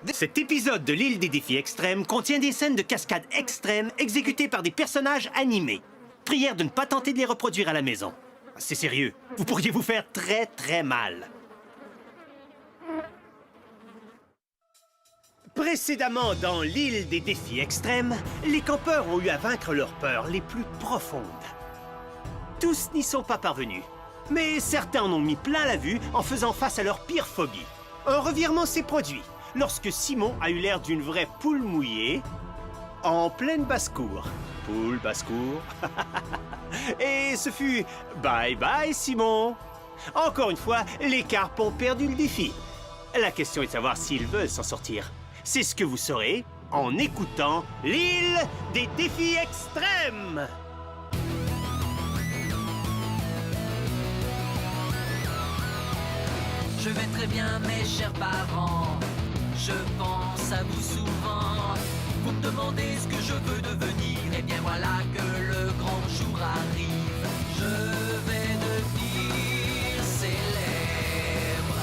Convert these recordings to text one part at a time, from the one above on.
Cet épisode de l'île des défis extrêmes contient des scènes de cascades extrêmes exécutées par des personnages animés. Prière de ne pas tenter de les reproduire à la maison. C'est sérieux, vous pourriez vous faire très mal. Précédemment dans l'île des défis extrêmes, les campeurs ont eu à vaincre leurs peurs les plus profondes. Tous n'y sont pas parvenus, mais certains en ont mis plein la vue en faisant face à leur pire phobie. Un revirement s'est produit lorsque Simon a eu l'air d'une vraie poule mouillée en pleine basse-cour. Poule, basse-cour. Et ce fut bye bye Simon. Encore une fois, les carpes ont perdu le défi. La question est de savoir s'ils veulent s'en sortir. C'est ce que vous saurez en écoutant l'île des défis extrêmes. Je vais très bien, mes chers parents. Je pense à vous souvent. Vous me demandez ce que je veux devenir. Et bien voilà que le grand jour arrive. Je vais devenir célèbre.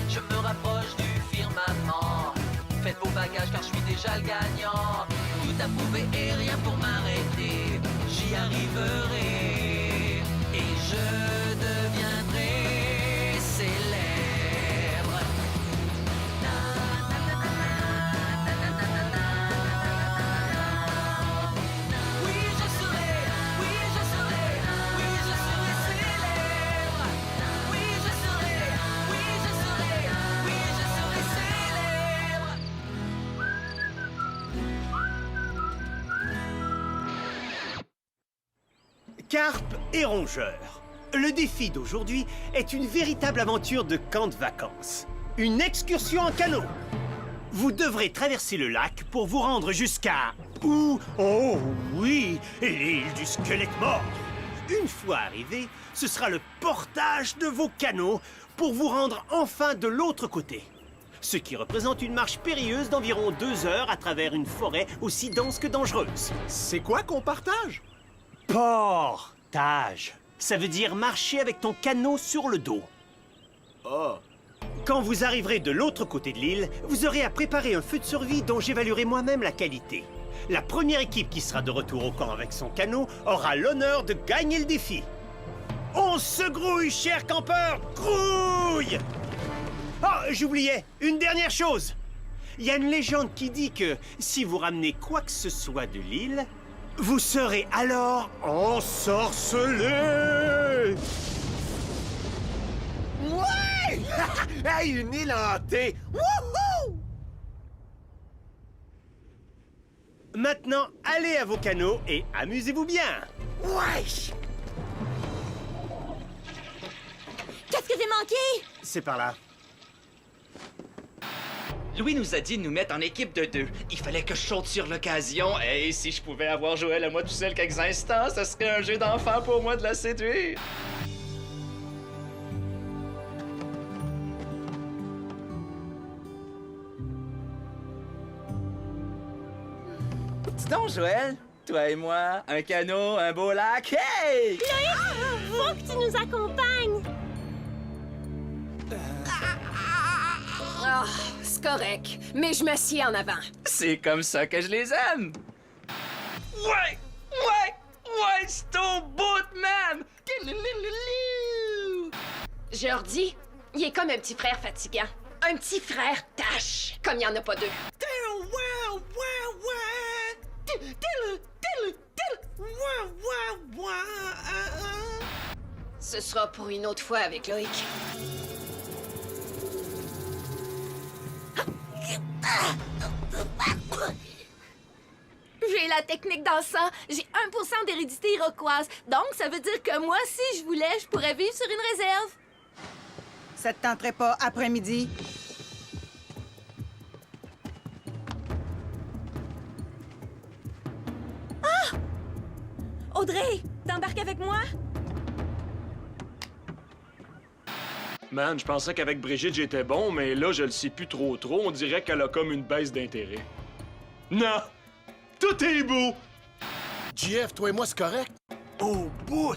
Je me rapproche du firmament. Faites vos bagages car je suis déjà le gagnant. Tout à prouver et rien pour m'arrêter. J'y arriverai. Et je deviendrai célèbre. Oui, je serai, oui, je serai, oui, je serai célèbre. Oui, je serai, oui, je serai, oui, je serai célèbre. Carpe et rongeurs. Le défi d'aujourd'hui est une véritable aventure de camp de vacances. Une excursion en canot. Vous devrez traverser le lac pour vous rendre jusqu'à... Où? Oh oui, l'île du squelette mort. Une fois arrivé, ce sera le portage de vos canots pour vous rendre enfin de l'autre côté. Ce qui représente une marche périlleuse d'environ 2 heures à travers une forêt aussi dense que dangereuse. C'est quoi qu'on partage? Portage. Ça veut dire marcher avec ton canot sur le dos. Oh. Quand vous arriverez de l'autre côté de l'île, vous aurez à préparer un feu de survie dont j'évaluerai moi-même la qualité. La première équipe qui sera de retour au camp avec son canot aura l'honneur de gagner le défi. On se grouille, chers campeurs! Grouille! Oh, j'oubliais, une dernière chose. Il y a une légende qui dit que si vous ramenez quoi que ce soit de l'île, vous serez alors ensorcelé! Ouais! Hey, une île hantée! Wouhou! Maintenant, allez à vos canots et amusez-vous bien! Ouais! Qu'est-ce que j'ai manqué? C'est par là. Louis nous a dit de nous mettre en équipe de 2. Il fallait que je saute sur l'occasion. Et si je pouvais avoir Joël à moi tout seul quelques instants, ce serait un jeu d'enfant pour moi de la séduire. Dis donc, Joël, toi et moi, un canot, un beau lac, hey! Loïc, faut que tu nous accompagnes! Ah, c'est correct, mais je m'assieds en avant. C'est comme ça que je les aime! Ouais! C'est au bout, man! Jordi, il est comme un petit frère fatigant. Un petit frère tâche, comme il n'y en a pas deux. Ce sera pour une autre fois avec Loïc. J'ai la technique dans le sang. J'ai 1% d'hérédité iroquoise. Donc, ça veut dire que moi, si je voulais, je pourrais vivre sur une réserve. Ça te tenterait pas après-midi? Audrey, t'embarques avec moi? Man, je pensais qu'avec Brigitte, j'étais bon, mais là, je le sais plus trop. On dirait qu'elle a comme une baisse d'intérêt. Non! Tout est beau! JF, toi et moi, c'est correct? Au bout!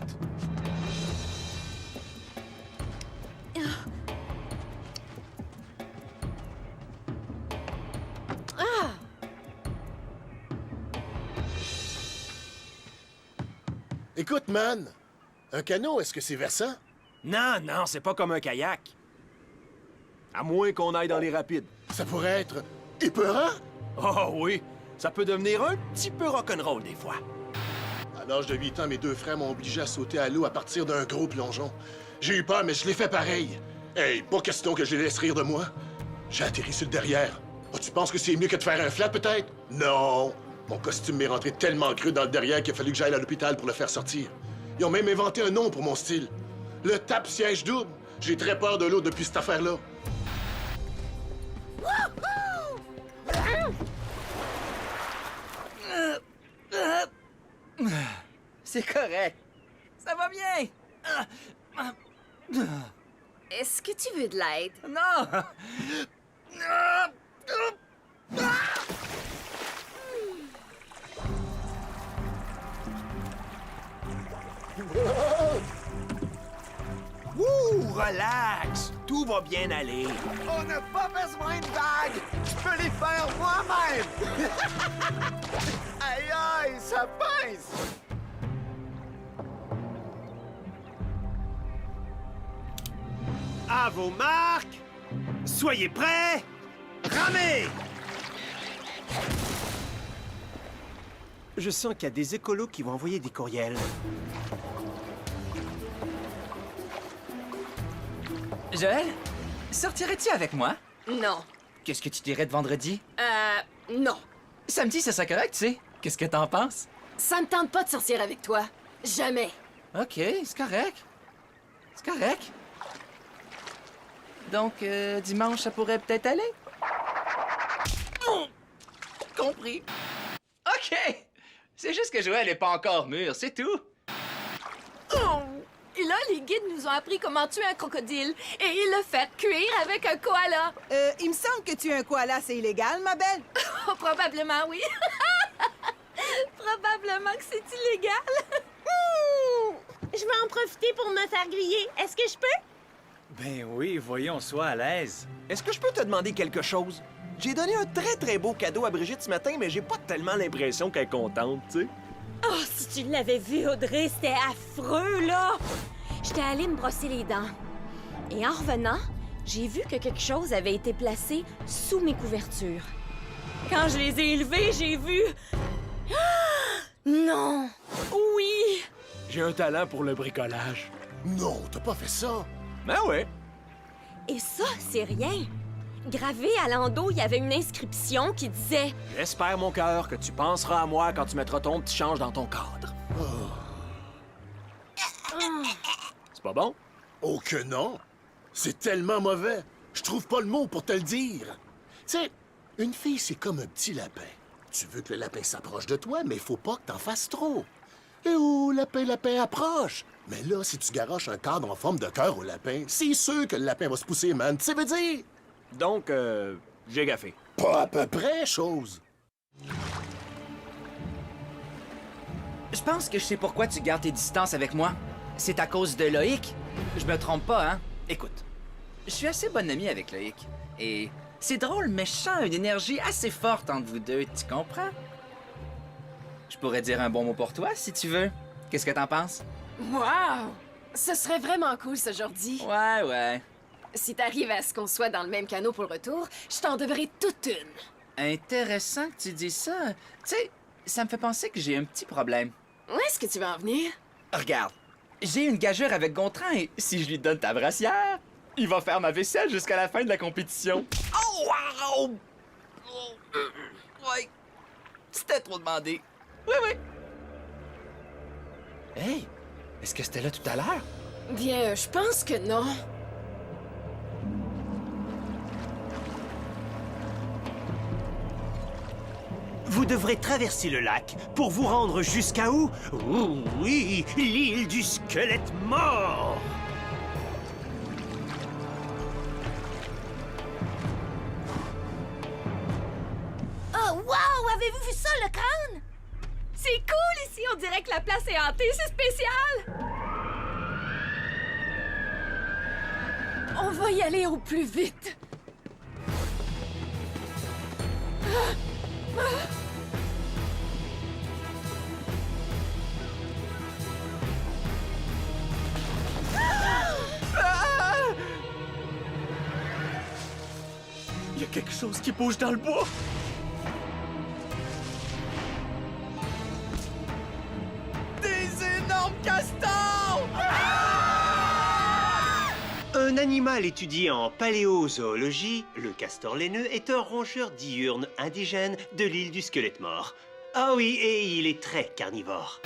Écoute, man, un canot, est-ce que c'est versant? Non, non, c'est pas comme un kayak. À moins qu'on aille dans les rapides. Ça pourrait être épeurant? Oh oui, ça peut devenir un petit peu rock'n'roll des fois. À l'âge de 8 ans, mes deux frères m'ont obligé à sauter à l'eau à partir d'un gros plongeon. J'ai eu peur, mais je l'ai fait pareil. Hey, pas question que je les laisse rire de moi. J'ai atterri sur le derrière. Oh, tu penses que c'est mieux que de faire un flat, peut-être? Non! Mon costume m'est rentré tellement creux dans le derrière qu'il a fallu que j'aille à l'hôpital pour le faire sortir. Ils ont même inventé un nom pour mon style. Le tape-siège double. J'ai très peur de l'eau depuis cette affaire-là. C'est correct. Ça va bien. Est-ce que tu veux de l'aide? Non! Ouh, relax. Tout va bien aller. On n'a pas besoin de vagues! Je peux les faire moi-même! Aïe aïe, ça pince! À vos marques! Soyez prêts! Ramez! Je sens qu'il y a des écolos qui vont envoyer des courriels. Joël, sortirais-tu avec moi? Non. Qu'est-ce que tu dirais de vendredi? Non. Samedi, ça serait correct, tu sais. Qu'est-ce que t'en penses? Ça me tente pas de sortir avec toi. Jamais. OK, c'est correct. C'est correct. Donc, dimanche, ça pourrait peut-être aller? Compris. OK! C'est juste que Joël est pas encore mûr, c'est tout. Et là, les guides nous ont appris comment tuer un crocodile. Et ils le fait cuire avec un koala. Il me semble que tuer un koala, c'est illégal, ma belle. Oh, probablement, oui. Probablement que c'est illégal. Je vais en profiter pour me faire griller. Est-ce que je peux? Ben oui, voyons, sois à l'aise. Est-ce que je peux te demander quelque chose? J'ai donné un très très beau cadeau à Brigitte ce matin, mais j'ai pas tellement l'impression qu'elle est contente, tu sais. Oh, si tu l'avais vu, Audrey, c'était affreux, là! J'étais allée me brosser les dents. Et en revenant, j'ai vu que quelque chose avait été placé sous mes couvertures. Quand je les ai élevées, j'ai vu... Ah! Non! Oui! J'ai un talent pour le bricolage. Non, t'as pas fait ça! Ben ouais. Et ça, c'est rien. Gravé à l'endos, il y avait une inscription qui disait... J'espère, mon cœur, que tu penseras à moi quand tu mettras ton petit change dans ton cadre. C'est pas bon? Oh que non! C'est tellement mauvais! Je trouve pas le mot pour te le dire! Tu sais, une fille, c'est comme un petit lapin. Tu veux que le lapin s'approche de toi, mais il faut pas que t'en fasses trop. Et oh, lapin, approche! Mais là, si tu garoches un cadre en forme de cœur au lapin, c'est sûr que le lapin va se pousser, man. Tu sais, veut dire? Donc, j'ai gaffé. Pas à peu près, chose. Je pense que je sais pourquoi tu gardes tes distances avec moi. C'est à cause de Loïc. Je me trompe pas, hein? Écoute, je suis assez bonne amie avec Loïc. Et c'est drôle, mais je sens une énergie assez forte entre vous deux, tu comprends? Je pourrais dire un bon mot pour toi, si tu veux. Qu'est-ce que t'en penses? Wow! Ce serait vraiment cool ce jour-ci. Ouais. Si t'arrives à ce qu'on soit dans le même canot pour le retour, je t'en devrais toute une. Intéressant que tu dises ça. Tu sais, ça me fait penser que j'ai un petit problème. Où est-ce que tu veux en venir? Regarde, j'ai une gageure avec Gontran et si je lui donne ta brassière, il va faire ma vaisselle jusqu'à la fin de la compétition. Oh, wow! Ouais, c'était trop demandé. Oui. Hey, est-ce que c'était là tout à l'heure? Bien, je pense que non. Vous devrez traverser le lac pour vous rendre jusqu'à où? Oh oui, l'île du squelette mort! Oh, wow! Avez-vous vu ça, le crâne? C'est cool ici! On dirait que la place est hantée, c'est spécial! On va y aller au plus vite. Ah! Il y a quelque chose qui bouge dans le bois! Des énormes castors! Un animal étudié en paléozoologie, le castor laineux est un rongeur diurne indigène de l'île du squelette mort. Ah oui, et il est très carnivore.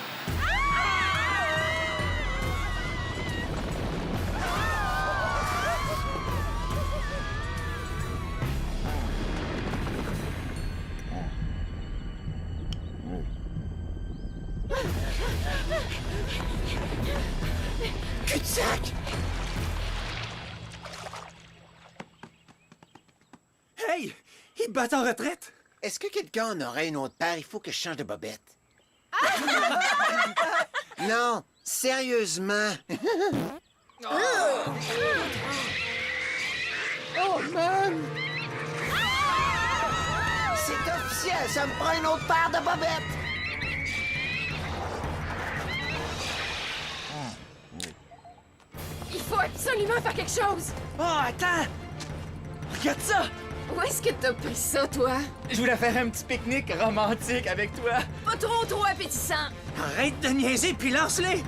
Cul-de-sac! Hey! Ils battent en retraite! Est-ce que quelqu'un en aurait une autre paire? Il faut que je change de bobette. Non, sérieusement. Oh, man! C'est officiel, ça me prend une autre paire de bobettes! Il faut absolument faire quelque chose! Oh, attends! Regarde ça! Où est-ce que t'as pris ça, toi? Je voulais faire un petit pique-nique romantique avec toi. Pas trop appétissant! Arrête de niaiser puis lance-les!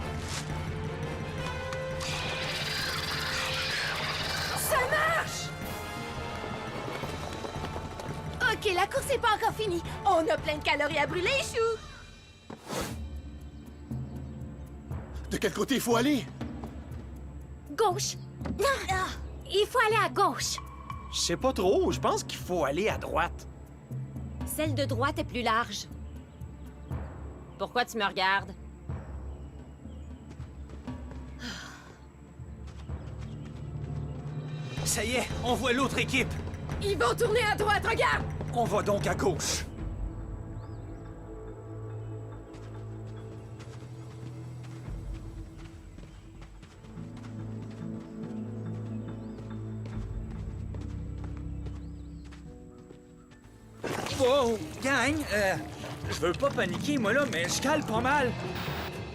Ça marche! OK, la course n'est pas encore finie. On a plein de calories à brûler, chou! De quel côté il faut aller? Gauche. Ah, il faut aller à gauche. Je sais pas trop, je pense qu'il faut aller à droite. Celle de droite est plus large. Pourquoi tu me regardes? Ça y est, on voit l'autre équipe. Ils vont tourner à droite, regarde! On va donc à gauche. Wow, gang, je veux pas paniquer, moi, là, mais je cale pas mal.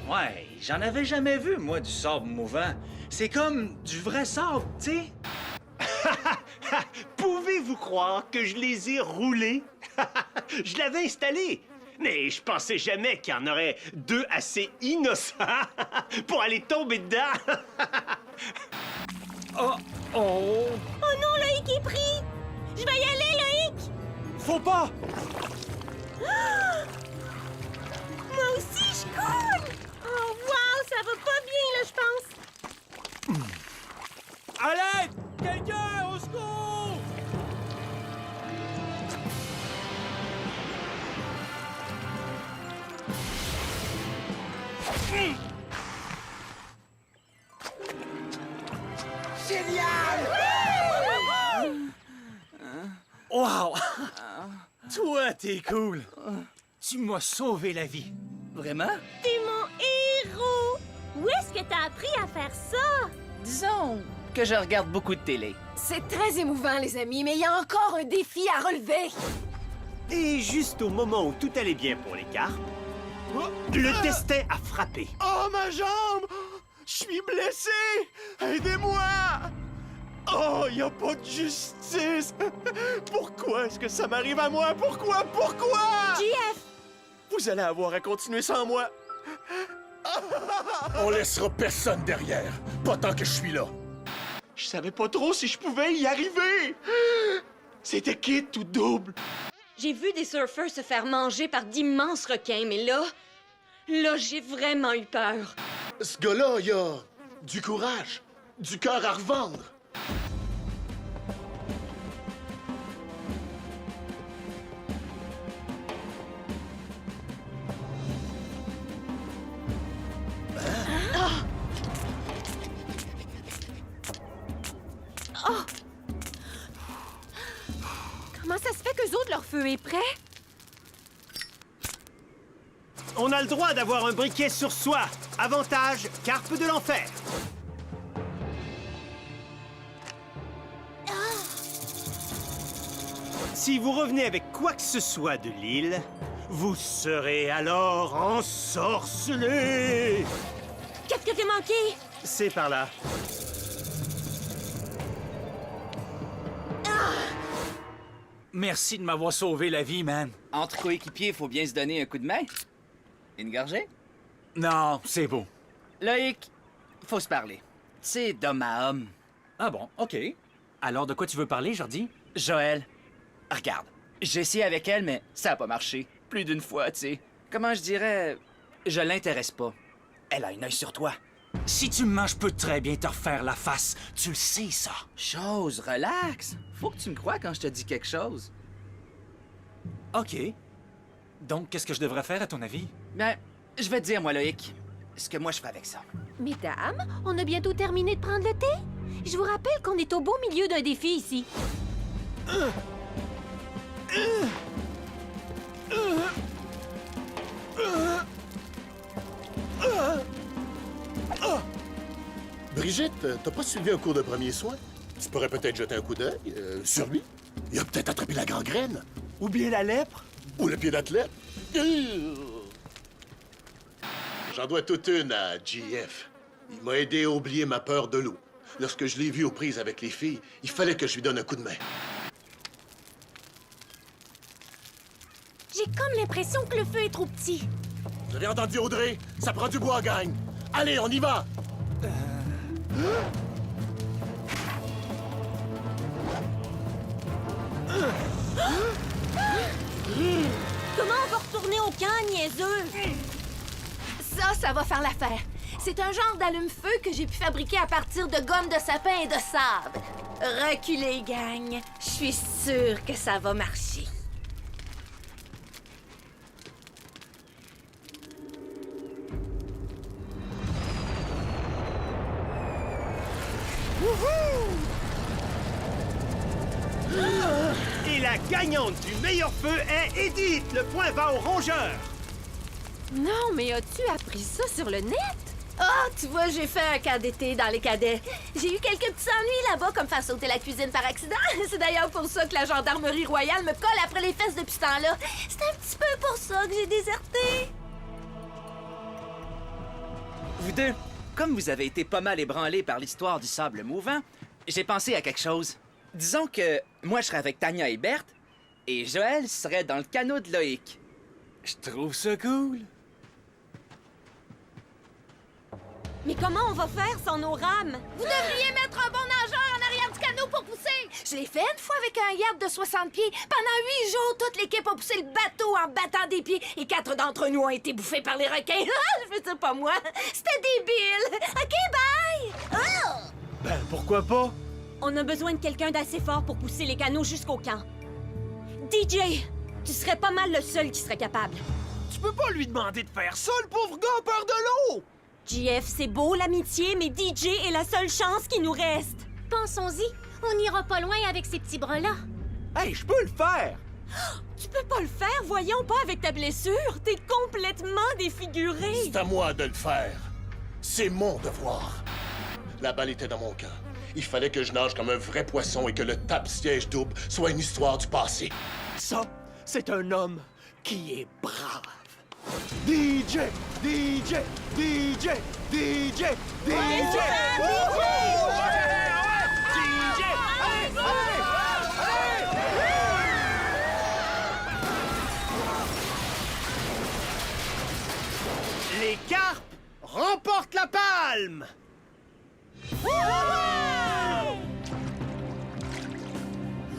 Ouais, j'en avais jamais vu, moi, du sable mouvant. C'est comme du vrai sable, tu sais. Pouvez-vous croire que je les ai roulés? Je l'avais installé, mais je pensais jamais qu'il y en aurait deux assez innocents pour aller tomber dedans. Oh, oh. Oh non, Loïc est pris! Je vais y aller, Loïc! Faut pas! Moi aussi, je coule! Oh, wow, ça va pas bien, là, je pense. À l'aide! Quelqu'un, au secours! Génial! Wow! Toi, t'es cool! Tu m'as sauvé la vie. Vraiment? T'es mon héros! Où est-ce que t'as appris à faire ça? Disons que je regarde beaucoup de télé. C'est très émouvant, les amis, mais il y a encore un défi à relever. Et juste au moment où tout allait bien pour les carpes, le destin a frappé. Oh, ma jambe! Je suis blessé! Aidez-moi! Oh, y a pas de justice! Pourquoi est-ce que ça m'arrive à moi? Pourquoi? JF! Vous allez avoir à continuer sans moi. On laissera personne derrière. Pas tant que je suis là. Je savais pas trop si je pouvais y arriver! C'était kit ou double? J'ai vu des surfeurs se faire manger par d'immenses requins, mais là, j'ai vraiment eu peur. Ce gars-là, il a du courage, du cœur à revendre. Comment ça se fait qu'eux autres, leur feu est prêt? On a le droit d'avoir un briquet sur soi. Avantage, carpe de l'enfer. Si vous revenez avec quoi que ce soit de l'île, vous serez alors ensorcelé. Qu'est-ce que t'es manqué? C'est par là. Merci de m'avoir sauvé la vie, man. Entre coéquipiers, faut bien se donner un coup de main. Une gorgée? Non, c'est beau. Loïc, faut se parler. C'est d'homme à homme. Ah bon, OK. Alors, de quoi tu veux parler, Jordi? Joël, regarde. J'ai essayé avec elle, mais ça a pas marché. Plus d'une fois, tu sais. Comment je dirais... Je l'intéresse pas. Elle a un œil sur toi. Si tu me mens, je peux très bien te refaire la face. Tu le sais, ça. Chose, relax. Faut que tu me crois quand je te dis quelque chose. OK. Donc, qu'est-ce que je devrais faire, à ton avis? Ben, je vais te dire, moi, Loïc, ce que moi je ferais avec ça. Mesdames, on a bientôt terminé de prendre le thé. Je vous rappelle qu'on est au beau milieu d'un défi ici. Brigitte, t'as pas suivi un cours de premiers soins? Tu pourrais peut-être jeter un coup d'œil sur lui. Il a peut-être attrapé la gangrène. Ou bien la lèpre? Ou le pied d'athlète. J'en dois toute une à GF. Il m'a aidé à oublier ma peur de l'eau. Lorsque je l'ai vu aux prises avec les filles, il fallait que je lui donne un coup de main. J'ai comme l'impression que le feu est trop petit. Vous avez entendu, Audrey? Ça prend du bois, gang. Allez, on y va! Comment on va retourner au camp, niaiseux? Ça va faire l'affaire. C'est un genre d'allume-feu que j'ai pu fabriquer à partir de gomme de sapin et de sable. Reculez, gang. Je suis sûre que ça va marcher. Et la gagnante du meilleur feu est Edith. Le point va au rongeur. Non, mais as-tu appris ça sur le net? Ah, tu vois, j'ai fait un camp d'été dans les cadets. J'ai eu quelques petits ennuis là-bas, comme faire sauter la cuisine par accident. C'est d'ailleurs pour ça que la gendarmerie royale me colle après les fesses depuis ce temps-là. C'est un petit peu pour ça que j'ai déserté. Vous deux, comme vous avez été pas mal ébranlés par l'histoire du sable mouvant, j'ai pensé à quelque chose. Disons que moi, je serais avec Tania et Berthe, et Joël serait dans le canot de Loïc. Je trouve ça cool. Mais comment on va faire sans nos rames? Vous devriez mettre un bon nageur en arrière du canot pour pousser. Je l'ai fait une fois avec un yacht de 60 pieds. Pendant 8 jours, toute l'équipe a poussé le bateau en battant des pieds et 4 d'entre nous ont été bouffés par les requins. Je veux dire, pas moi. C'était débile. OK, bye! Oh! Ben, pourquoi pas? On a besoin de quelqu'un d'assez fort pour pousser les canots jusqu'au camp. DJ, tu serais pas mal le seul qui serait capable. Tu peux pas lui demander de faire ça, le pauvre gars a peur de l'eau! JF, c'est beau l'amitié, mais DJ est la seule chance qui nous reste. Pensons-y. On n'ira pas loin avec ces petits bras-là. Hey, je peux le faire! Tu peux pas le faire, voyons pas avec ta blessure. T'es complètement défiguré. C'est à moi de le faire. C'est mon devoir. La balle était dans mon camp. Il fallait que je nage comme un vrai poisson et que le tape-siège double soit une histoire du passé. Ça, c'est un homme qui est brave. DJ! DJ! DJ! DJ! DJ! Les carpes remportent la palme.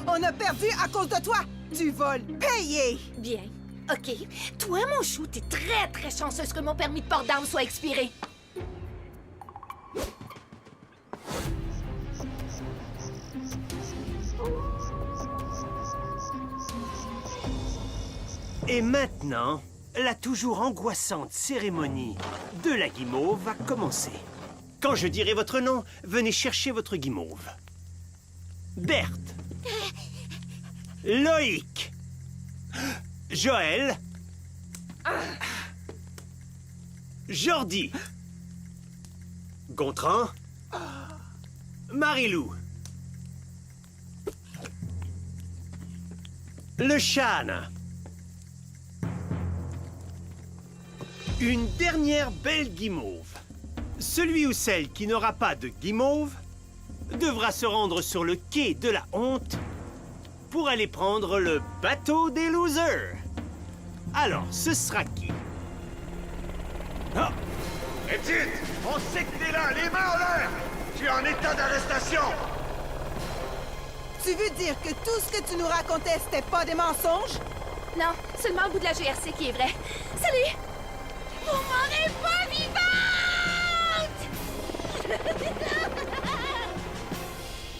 On a perdu à cause de toi! Du vol payé! Bien. OK. Toi, mon chou, t'es très, très chanceuse que mon permis de port d'armes soit expiré. Et maintenant, la toujours angoissante cérémonie de la guimauve va commencer. Quand je dirai votre nom, venez chercher votre guimauve. Berthe. Loïc. Joël. Jordi. Gontran. Marilou. Le Chane. Une dernière belle guimauve. Celui ou celle qui n'aura pas de guimauve devra se rendre sur le quai de la honte pour aller prendre le bateau des losers. Alors, ce sera qui? Ah! Edith, on sait que t'es là, les mains en l'air! Tu es en état d'arrestation! Tu veux dire que tout ce que tu nous racontais, c'était pas des mensonges? Non, seulement le bout de la GRC qui est vrai. Salut! Vous m'aurez pas vivante!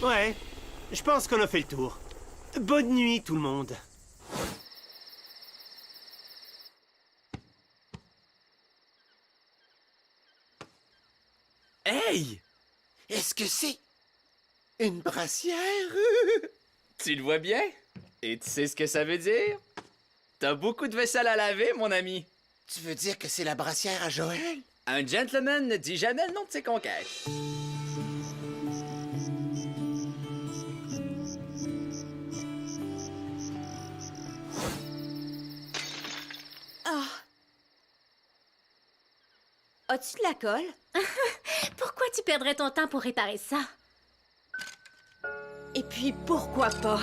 Ouais, je pense qu'on a fait le tour. Bonne nuit, tout le monde. Hey! Est-ce que c'est une brassière? Tu le vois bien? Et tu sais ce que ça veut dire? T'as beaucoup de vaisselle à laver, mon ami. Tu veux dire que c'est la brassière à Joël? Un gentleman ne dit jamais le nom de ses conquêtes. As-tu de la colle? Pourquoi tu perdrais ton temps pour réparer ça? Et puis, pourquoi pas?